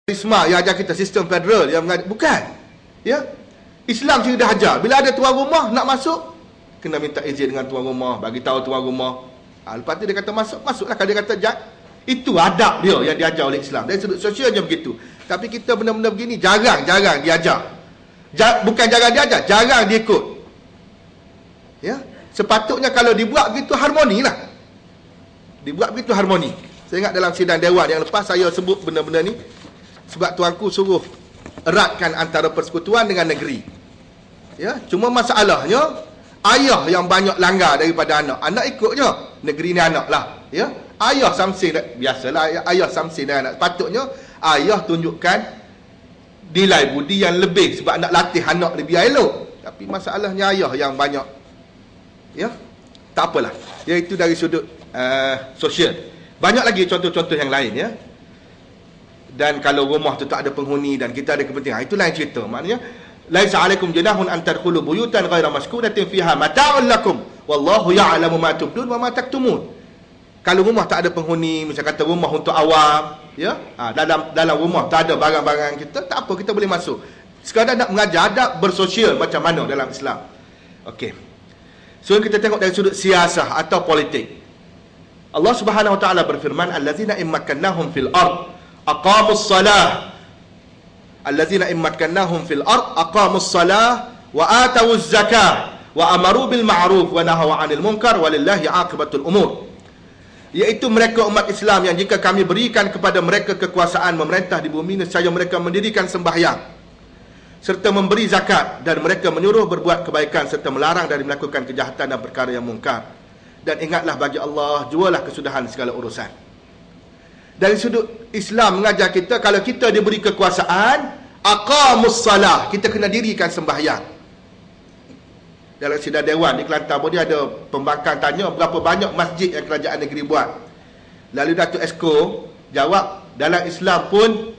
Isma yang ajar kita sistem federal yang bukan. Ya. Islam sini dah ajar. Bila ada tuan rumah nak masuk, kena minta izin dengan tuan rumah, bagi tahu tuan rumah. Lepas tu dia kata masuk, masuklah. Kalau dia kata itu adab dia yang diajar oleh Islam. Dari sudut sosial je begitu. Tapi kita benda-benda begini jarang diajar. Bukan jarang diajar, jarang diikut. Ya. Sepatutnya kalau dibuat begitu harmoni lah. Dibuat begitu harmoni. Saya ingat dalam sidang dewan yang lepas saya sebut benda-benda ni sebab tuanku suruh eratkan antara persekutuan dengan negeri. Ya, cuma masalahnya ayah yang banyak langgar daripada anak. Anak ikut je. Negeri ni anak lah. Ya. Ayah samsing, biasalah ayah samsing dengan anak. Patutnya ayah tunjukkan nilai budi yang lebih sebab nak latih anak lebih elok. Tapi masalahnya ayah yang banyak. Ya. Tak apalah. Iaitu dari sudut sosial. Banyak lagi contoh-contoh yang lain, ya. Dan kalau rumah tu tak ada penghuni dan kita ada kepentingan, itu lain cerita. Maknanya laisa alaikum junahun an tadkhulu buyutan ghaira maskunatin fiha mata'un lakum wallahu ya'lamu ma tubdun wa ma taktumun. Kalau rumah tak ada penghuni, macam kata rumah untuk awam, ya. Dalam rumah tak ada barang-barang kita, tak apa, kita boleh masuk. Sekadar nak mengajar adab bersosial macam mana dalam Islam. Okey. So kita tengok dari sudut siasah atau politik. Allah Subhanahu wa taala berfirman, allazina immakannahum fil ard aqamus salah. Allazina immakannahum fil ard aqamus salah wa atawuz zakah wa amaru bil ma'ruf wa nahaw 'anil munkar walillahi 'aqibatul umur. Iaitu mereka umat Islam yang jika kami berikan kepada mereka kekuasaan memerintah di bumi, nescaya mereka mendirikan sembahyang serta memberi zakat, dan mereka menyuruh berbuat kebaikan serta melarang dari melakukan kejahatan dan perkara yang mungkar. Dan ingatlah bagi Allah jualah kesudahan segala urusan. Dari sudut Islam mengajar kita, kalau kita diberi kekuasaan, aqamus salah, kita kena dirikan sembahyang. Dalam sidang dewan di Kelantan pun dia ada pembangkang tanya berapa banyak masjid yang kerajaan negeri buat. Lalu Datuk Esko jawab, dalam Islam pun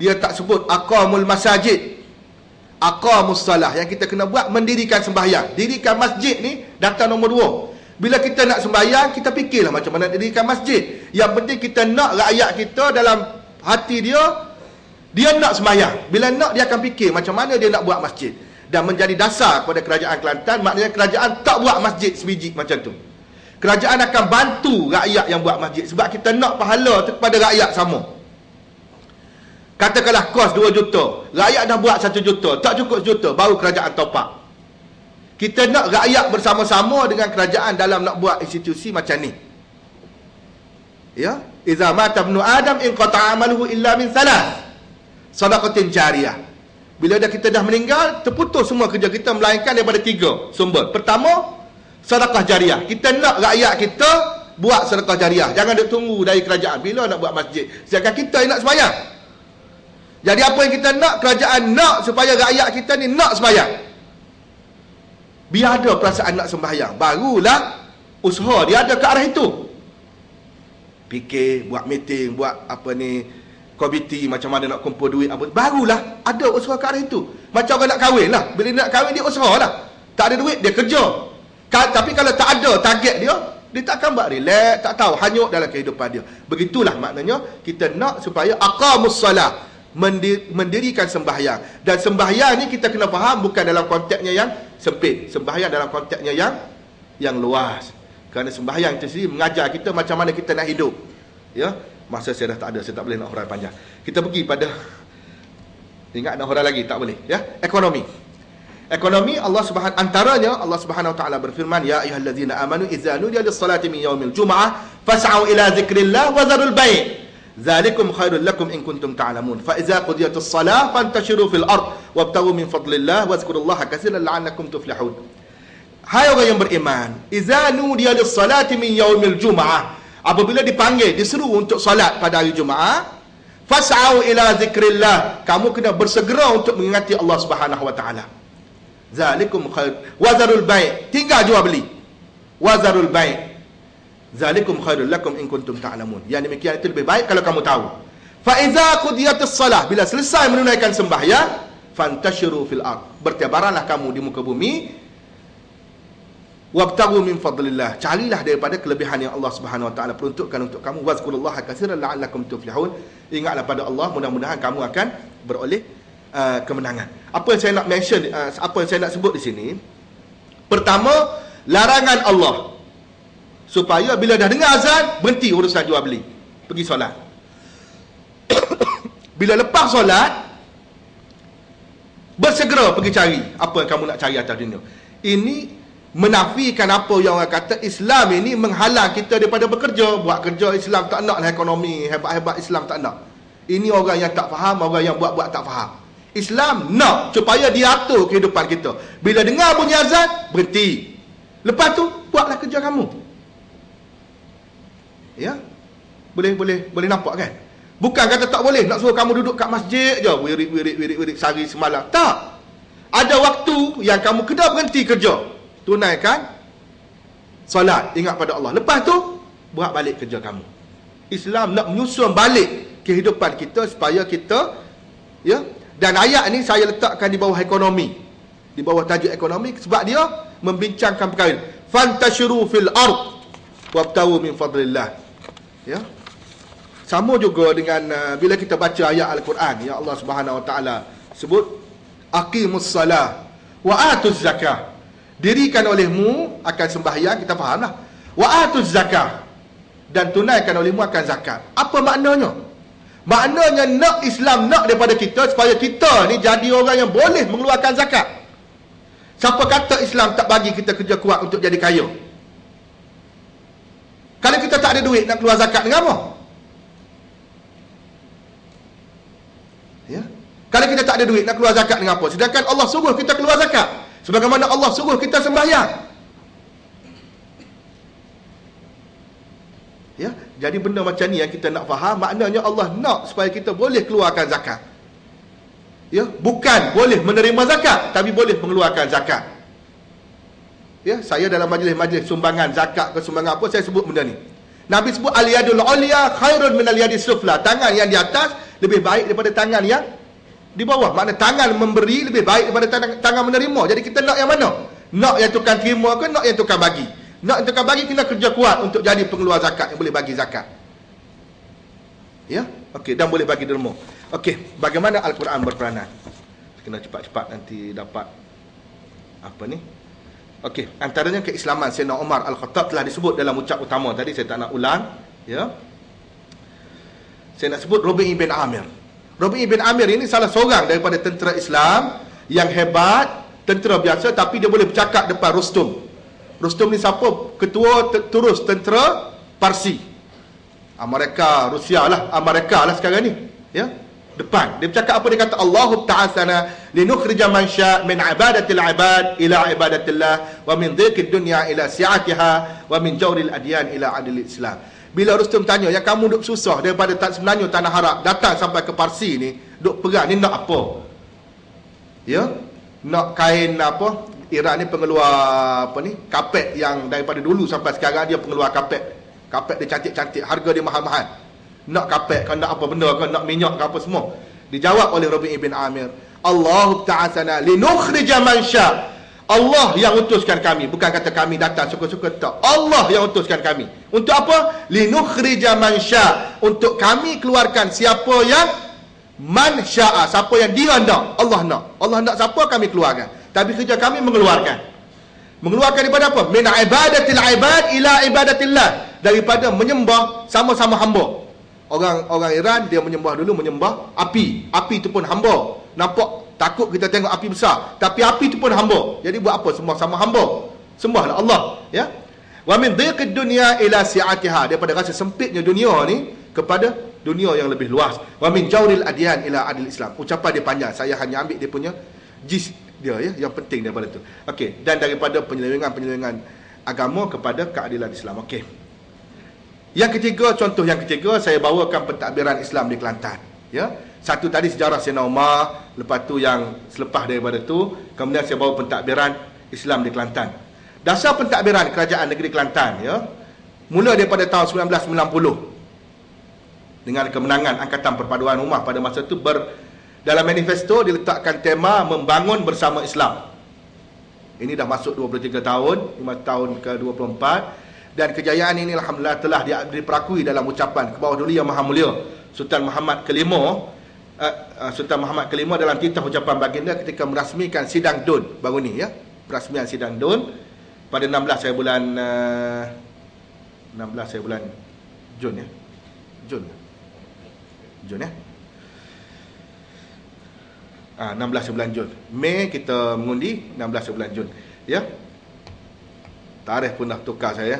dia tak sebut aqamul masajid, aqamus salah. Yang kita kena buat mendirikan sembahyang. Dirikan masjid ni datang nombor 2. Bila kita nak sembahyang, kita fikirlah macam mana dirikan masjid. Yang penting kita nak rakyat kita dalam hati dia nak sembahyang. Bila nak, dia akan fikir macam mana dia nak buat masjid. Dan menjadi dasar kepada kerajaan Kelantan, maknanya kerajaan tak buat masjid sebiji macam tu. Kerajaan akan bantu rakyat yang buat masjid, sebab kita nak pahala tu kepada rakyat sama. Katakanlah kos 2 juta, rakyat dah buat 1 juta, tak cukup 1 juta, baru kerajaan top up. Kita nak rakyat bersama-sama dengan kerajaan dalam nak buat institusi macam ni. Ya, iza mata ibnu adam in qata'a amaluhu illa min salas. Sadaqatin jariyah. Bila kita dah meninggal, terputus semua kerja kita melainkan daripada 3 sumber. Pertama, sedekah jariah. Kita nak rakyat kita buat sedekah jariah. Jangan duk tunggu dari kerajaan bila nak buat masjid. Sedangkan kita nak sembahyang. Jadi apa yang kita nak, kerajaan nak supaya rakyat kita ni nak sembahyang. Biar ada perasaan nak sembahyang, barulah usaha dia ada ke arah itu. Fikir, buat meeting, buat apa ni, komiti macam mana nak kumpul duit apa, barulah ada usaha ke arah itu. Macam orang nak kahwin lah, bila nak kahwin dia usaha lah. Tak ada duit dia kerja. Tapi kalau tak ada target dia tak akan buat relax, tak tahu, hanyut dalam kehidupan dia. Begitulah maknanya kita nak supaya aqamus salah, mendirikan sembahyang. Dan sembahyang ni kita kena faham bukan dalam konteksnya yang sempit, sembahyang dalam konteksnya yang luas. Kerana sembahyang itu sendiri mengajar kita macam mana kita nak hidup. Ya, masa saya dah tak ada, saya tak boleh nak huraikan panjang. Kita pergi pada, ingat nak huraikan lagi tak boleh, ya. Ekonomi Allah Subhanahu, antaranya Allah Subhanahu wa taala berfirman, ya ayyuhallazina amanu idza nudiya lis-salati min yaumil jumu'ah fas'au ila dzikrillah wa dzarul bai'. Zalikum khairul lakum in kuntum ta'lamun. Fa idza qudiyatus salah fantashiru fil ard wabtaghu min fadlillah wazkurullaha katsiran la'allakum tuflihun. Hai orang yang beriman, idza nudiya lis-salati min yaumil jumu'ah, apabila dipanggil, diseru untuk solat pada hari Jumaat, fas'au ila zikrillah, kamu kena bersegera untuk mengingati Allah Subhanahu wa taala. Zalikum khair wazarul bai', tinggal jual beli. Wazarul bai'. Zalikum khairul lakum in kuntum ta'lamun. Yang demikian itu lebih baik kalau kamu tahu. Fa iza qudiyatis salah, bila selesai menunaikan sembahyang, fantashiru fil ard, bertebaranlah kamu di muka bumi. Wabtaghu min fadlillah. Carilah daripada kelebihan yang Allah Subhanahu wa taala peruntukkan untuk kamu. Wazkurullaha katsiran la'allakum tuflihun. Ingatlah pada Allah, mudah-mudahan kamu akan beroleh kemenangan. Apa yang saya nak mention, apa yang saya nak sebut di sini, pertama, larangan Allah supaya bila dah dengar azan, berhenti urusan jual beli, pergi solat. Bila lepas solat, bersegera pergi cari apa yang kamu nak cari atas dunia. Ini menafikan apa yang orang kata Islam ini menghalang kita daripada bekerja. Buat kerja Islam tak nak lah, ekonomi hebat-hebat Islam tak nak. Ini orang yang tak faham, orang yang buat-buat tak faham. Islam nak supaya diatur kehidupan kita. Bila dengar bunyi azan, berhenti. Lepas tu buatlah kerja kamu. Ya? Boleh nampak kan? Bukan kata tak boleh nak suruh kamu duduk kat masjid je, wirid sehari semalam. Tak. Ada waktu yang kamu kena berhenti kerja. Tunaikan solat, ingat pada Allah. Lepas tu buat balik kerja kamu. Islam nak menyusun balik kehidupan kita supaya kita, ya. Dan ayat ni saya letakkan di bawah ekonomi, di bawah tajuk ekonomi, sebab dia membincangkan perkara fantashiru fil ard wabtagu min fadlillah. Ya. Sama juga dengan bila kita baca ayat Al-Quran yang Allah Subhanahu wa taala sebut aqimus salah wa atuz zakah. Dirikan olehmu akan sembahyang, kita fahamlah. Wa atuz zakah, dan tunaikan olehmu akan zakat. Apa maknanya? Maknanya nak Islam nak daripada kita supaya kita ni jadi orang yang boleh mengeluarkan zakat. Siapa kata Islam tak bagi kita kerja kuat untuk jadi kaya? Kalau kita tak ada duit nak keluar zakat dengan apa? Ya? Kalau kita tak ada duit nak keluar zakat dengan apa? Sedangkan Allah suruh kita keluar zakat, sebagaimana Allah suruh kita sembahyang. Ya, jadi benda macam ni yang kita nak faham. Maknanya Allah nak supaya kita boleh keluarkan zakat. Ya, bukan boleh menerima zakat, tapi boleh mengeluarkan zakat. Ya, saya dalam majlis-majlis sumbangan zakat ke sumbangan apa, saya sebut benda ni. Nabi sebut al-yadul ulya khairun min al-yadis sufla. Tangan yang di atas lebih baik daripada tangan yang di bawah. Makna tangan memberi lebih baik daripada tangan menerima. Jadi kita nak yang mana? Nak yang tukang terima ke nak yang tukang bagi? Nak yang tukang bagi kena kerja kuat untuk jadi pengeluar zakat yang boleh bagi zakat. Ya? Okey, dan boleh bagi derma. Okey, bagaimana Al-Quran berperanan? Kena cepat-cepat nanti dapat apa ni? Okey, antaranya keislaman Sayyidina Umar Al-Khattab telah disebut dalam ucap utama tadi, saya tak nak ulang, ya. Saya nak sebut Rabi' ibn Amir. Rabi' ibn Amir ini salah seorang daripada tentera Islam yang hebat, tentera biasa, tapi dia boleh bercakap depan Rustum. Rustum ni siapa? Ketua terus tentera Parsi. Amerika, Rusia lah, Amerika lah sekarang ni, ya. Depan dia bercakap apa? Dia kata Allahu ta'ala linukhrija man sya' min ibadatil ibad ila ibadatillah wa min dhiqid dunya ila si'atiha wa min jawril adyan ila adil Islam. Bila Rustum tanya, yang kamu duk susah daripada sebenarnya tanah Arab datang sampai ke Parsi ni, duk perang ni nak apa? Ya, nak kain apa? Iran ni pengeluar apa ni? Kapet yang daripada dulu sampai sekarang dia pengeluar kapet. Kapet dia cantik-cantik, harga dia mahal-mahal. Nak kapet kan, nak apa benda kan, nak minyak ke apa semua. Dijawab oleh Rabi' ibn Amir, Allah ta'ala linukhrija man sya'. Allah yang utuskan kami, bukan kata kami datang suka-suka, tak. Allah yang utuskan kami. Untuk apa? Linukhrija man sya', untuk kami keluarkan siapa yang man sya'a, siapa yang dia nak. Allah nak. Allah nak siapa kami keluarkan. Tapi kerja kami mengeluarkan. Mengeluarkan daripada apa? Min ibadatil ibad ila ibadatillah, daripada menyembah sama-sama hamba. Orang Iran dia menyembah dulu, menyembah api. Api itu pun hamba. Nampak takut kita tengok api besar, tapi api itu pun hamba. Jadi buat apa? Sembah sama hamba. Sembahlah Allah, ya. Wa min dhiqid dunya ila si'atiha, daripada rasa sempitnya dunia ni kepada dunia yang lebih luas. Wa min jawril adyan ila adil Islam. Ucapan dia panjang, saya hanya ambil dia punya gist dia, ya, yang penting daripada tu. Okey, dan daripada penyelewengan agama kepada keadilan Islam. Okey. Yang ketiga, contoh yang ketiga, saya bawakan pentadbiran Islam di Kelantan. Ya, satu tadi sejarah Sayyidina Umar, lepas tu yang selepas daripada tu, kemudian saya bawa pentadbiran Islam di Kelantan. Dasar pentadbiran Kerajaan Negeri Kelantan, ya, mula daripada tahun 1990 dengan kemenangan Angkatan Perpaduan Ummah pada masa itu dalam manifesto diletakkan tema membangun bersama Islam. Ini dah masuk 23 tahun, 5 tahun ke 24. Dan kejayaan ini alhamdulillah telah diperakui dalam ucapan ke bawah duli yang Maha Mulia Sultan Muhammad kelima. Sultan Muhammad kelima dalam titah ucapan baginda ketika merasmikan sidang DUN baru ni, ya. Perasmian sidang DUN pada 16 hari bulan Jun, ya. Jun, ya. 16 bulan Jun. Mei kita mengundi 16 bulan Jun, ya. Tarikh pun dah tukar saya,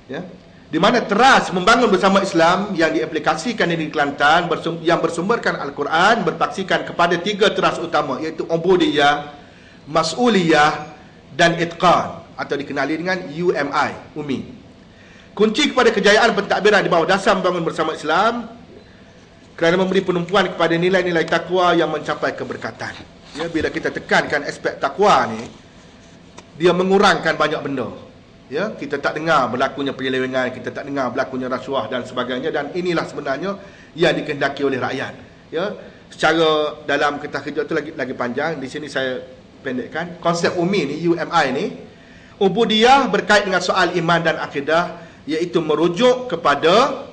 ya. Di mana teras membangun bersama Islam yang diaplikasikan di Kelantan yang bersumberkan Al-Quran berpaksikan kepada 3 teras utama, iaitu ubudiyah, mas'uliyah dan itqan, atau dikenali dengan UMI. Kunci kepada kejayaan pentadbiran di bawah dasar membangun bersama Islam kerana memberi penumpuan kepada nilai-nilai takwa yang mencapai keberkatan. Ya, bila kita tekankan aspek takwa ni, dia mengurangkan banyak benda. Ya, kita tak dengar berlakunya penyelewengan, kita tak dengar berlakunya rasuah dan sebagainya, dan inilah sebenarnya yang dikehendaki oleh rakyat. Ya, secara dalam kertas kerja tu lagi panjang, di sini saya pendekkan. Konsep UMI ni, UMI ni, ubudiyah berkait dengan soal iman dan akidah, iaitu merujuk kepada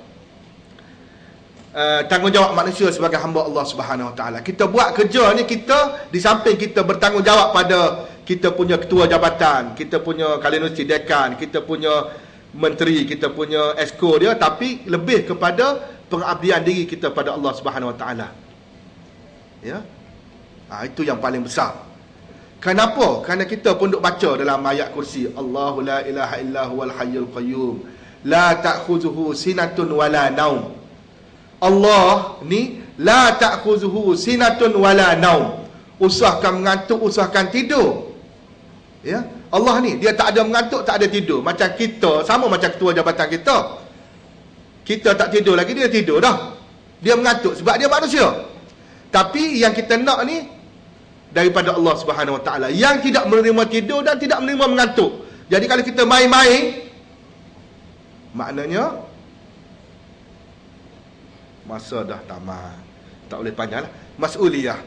tanggungjawab manusia sebagai hamba Allah Subhanahu Wa Taala. Kita buat kerja ni, kita di samping kita bertanggungjawab pada kita punya ketua jabatan, kita punya Universiti dekan, kita punya menteri, kita punya esko dia, tapi lebih kepada pengabdian diri kita pada Allah Subhanahu Wa Taala. Ya. Itu yang paling besar. Kenapa? Kerana kita pun duk baca dalam ayat kursi, Allahu la ilaha illa huwal hayyul qayyum, la ta'khuzuhu sinatun wala naum. Allah ni la ta'khuzuhu sinatun wala naum. Usahakan mengantuk, usahakan tidur. Ya, Allah ni dia tak ada mengantuk, tak ada tidur. Macam kita, sama macam ketua jabatan kita. Kita tak tidur lagi, dia tidur dah. Dia mengantuk sebab dia manusia. Tapi yang kita nak ni daripada Allah Subhanahu Wa Taala, yang tidak menerima tidur dan tidak menerima mengantuk. Jadi kalau kita main-main, maknanya masa dah tamat. Tak boleh panjang lah. Mas'uliyah.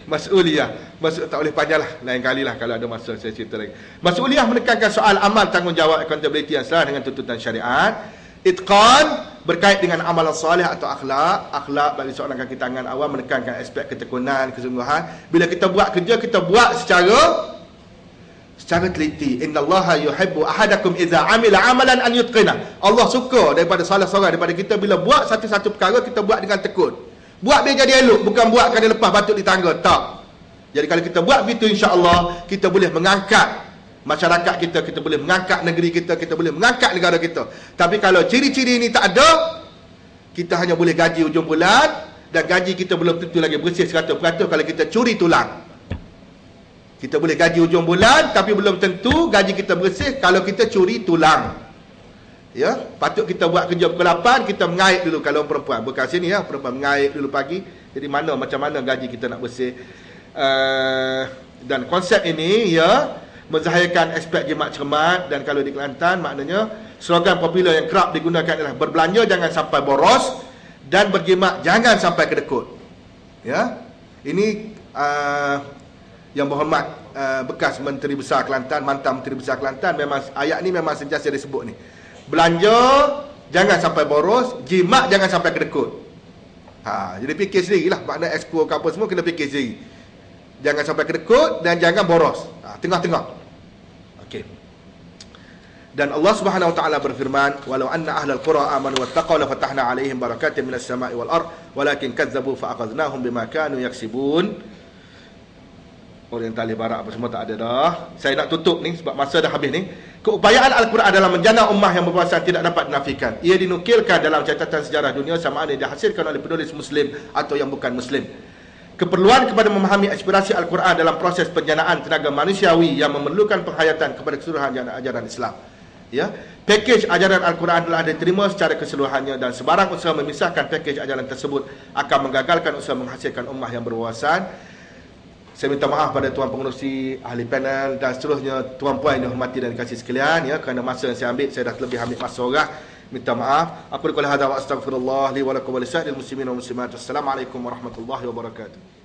Mas'uliyah. Tak boleh panjang lah. Lain kali lah kalau ada masa saya cerita lagi. Mas'uliyah menekankan soal amal tanggungjawab accountability yang salah dengan tuntutan syariat. Itqan berkait dengan amalan soleh atau akhlak. Akhlak bagi seorang kaki tangan awam menekankan aspek ketekunan, kesungguhan. Bila kita buat kerja, kita buat secara teliti. Innallaha yuhibbu ahadakum idza amila amalan an yutqina. Allah suka daripada salah seorang daripada kita bila buat satu-satu perkara, kita buat dengan tekun. Buat biar jadi elok, bukan buat kerana lepas batuk di tangga. Tak. Jadi kalau kita buat begitu, insya-Allah kita boleh mengangkat masyarakat kita, kita boleh mengangkat negeri kita, kita boleh mengangkat negara kita. Tapi kalau ciri-ciri ini tak ada, kita hanya boleh gaji hujung bulan, dan gaji kita belum tentu lagi bersih 100% kalau kita curi tulang. Kita boleh gaji hujung bulan, tapi belum tentu gaji kita bersih kalau kita curi tulang. Ya, patut kita buat kerja pukul 8, kita mengait dulu kalau perempuan. Bukan sini ya, perempuan mengait dulu pagi. Jadi macam mana gaji kita nak bersih. Dan konsep ini ya menzahirkan aspek jimat cermat. Dan kalau di Kelantan maknanya slogan popular yang kerap digunakan adalah berbelanja jangan sampai boros dan berjimat jangan sampai kedekut. Ya. Ini yang berhormat bekas Menteri Besar Kelantan, mantan Menteri Besar Kelantan, memang ayat ni memang sentiasa disebut ni. Belanja jangan sampai boros, jimat jangan sampai kedekut. Jadi fikir sendirilah, makna exco ke apa semua kena fikir sendiri. Jangan sampai kedekut dan jangan boros. Tengah-tengah. Okey. Dan Allah Subhanahu Wa Taala berfirman, "Walau anna ahlal qura amanu wattaqaw la fatahna 'alaihim barakatin minas sama'i wal ard, walakin kazzabu fa akhadnahum bima kanu yaksibun." Oriental barat apa semua tak ada dah. Saya nak tutup ni sebab masa dah habis ni. Keupayaan Al-Quran dalam menjana ummah yang berpuasa tidak dapat dinafikan. Ia dinukilkan dalam catatan sejarah dunia sama ada dihasilkan oleh penulis muslim atau yang bukan muslim. Keperluan kepada memahami aspirasi Al-Quran dalam proses penjanaan tenaga manusiawi yang memerlukan penghayatan kepada keseluruhan ajaran Islam. Ya, pakej ajaran Al-Quran telah diterima secara keseluruhannya dan sebarang usaha memisahkan pakej ajaran tersebut akan menggagalkan usaha menghasilkan ummah yang berwawasan. Saya minta maaf pada tuan pengerusi, ahli panel dan seterusnya, tuan-puan yang dihormati dan dikasihi sekalian ya, kerana masa yang saya ambil saya dah lebih ambil masa orang. Minta maaf. Aku qul hadza wa astaghfirullah li wa lakum wa lisa'il muslimin wa muslimat. Assalamualaikum warahmatullahi wabarakatuh.